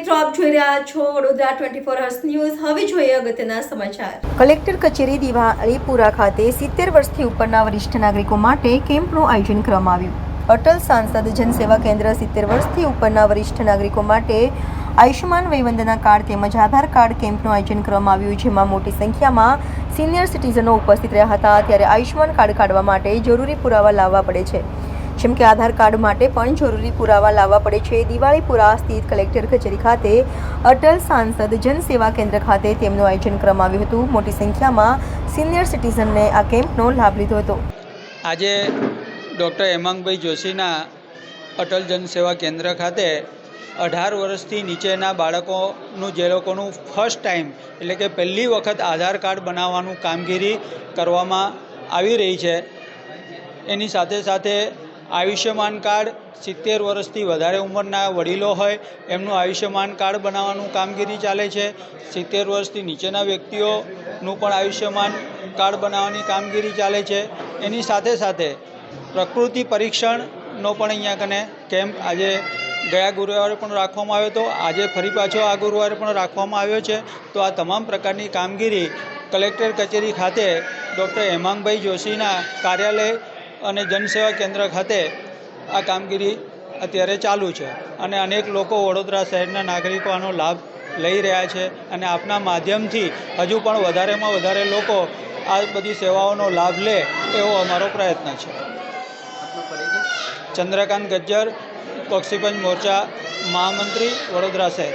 મિત્રો આપ જોઈ રહ્યા છો વડોદરા 24 અવર્સ ન્યૂઝ। હવે જોઈએ અગત્યના સમાચાર। કલેક્ટર કચેરી દિવાળીપુરા ખાતે 70 વર્ષથી ઉપરના વરિષ્ઠ નાગરિકો માટે કેમ્પનું આયોજન કરવામાં આવ્યું। અટલ સાંસદ જનસેવા કેન્દ્ર 70 વર્ષથી ઉપરના વરિષ્ઠ નાગરિકો માટે આયુષ્યમાન વયવંદના કાર્ડ તેમજ આધાર કાર્ડ કેમ્પનું આયોજન કરવામાં આવ્યું, જેમાં મોટી સંખ્યામાં સિનિયર સિટીઝનો ઉપસ્થિત રહ્યા હતા। ત્યારે આયુષ્યમાન કાર્ડ કાઢવા માટે જરૂરી પુરાવા લાવવા પડે છે, જેમ કે આધાર કાર્ડ માટે પણ જરૂરી પુરાવા લાવવા પડે છે। દિવાળીપુરા સ્થિત કલેક્ટર કચેરી ખાતે અટલ સાંસદ જનસેવા કેન્દ્ર ખાતે તેમનું આયોજન કરવામાં આવ્યું હતું। મોટી સંખ્યામાં સિનિયર સિટીઝનને આ કેમ્પનો લાભ લીધો હતો। આજે ડૉક્ટર હેમાંગભાઈ જોશીના અટલ જનસેવા કેન્દ્ર ખાતે 18 વર્ષથી નીચેના બાળકોનું જે લોકોનું ફર્સ્ટ ટાઈમ એટલે કે પહેલી વખત આધાર કાર્ડ બનાવવાનું કામગીરી કરવામાં આવી રહી છે। એની સાથે સાથે આયુષ્યમાન કાર્ડ 70 વર્ષથી વધારે ઉંમરના વડીલો હોય એમનું આયુષ્યમાન કાર્ડ બનાવવાનું કામગીરી ચાલે છે। 70 વર્ષથી નીચેના વ્યક્તિઓનું પણ આયુષ્યમાન કાર્ડ બનાવવાની કામગીરી ચાલે છે। એની સાથે સાથે પ્રકૃતિ પરીક્ષણનો પણ અહીંયા કને કેમ્પ આજે ગયા ગુરુવારે પણ રાખવામાં આવ્યો હતો, આજે ફરી પાછો આ ગુરુવારે પણ રાખવામાં આવ્યો છે। તો આ તમામ પ્રકારની કામગીરી કલેક્ટર કચેરી ખાતે ડૉક્ટર હેમાંગભાઈ જોશીના કાર્યાલય અને જનસેવા કેન્દ્ર ખાતે આ કામગીરી અત્યારે ચાલુ છે અને અનેક લોકો વડોદરા શહેરના નાગરિકો આનો લાભ લઈ રહ્યા છે અને આપના માધ્યમથી હજુ પણ વધારેમાં વધારે લોકો આ બધી સેવાઓનો લાભ લે એવો અમારો પ્રયત્ન છે। ચંદ્રકાંત ગજ્જર, બક્ષીપંચ મોરચા મહામંત્રી, વડોદરા શહેર।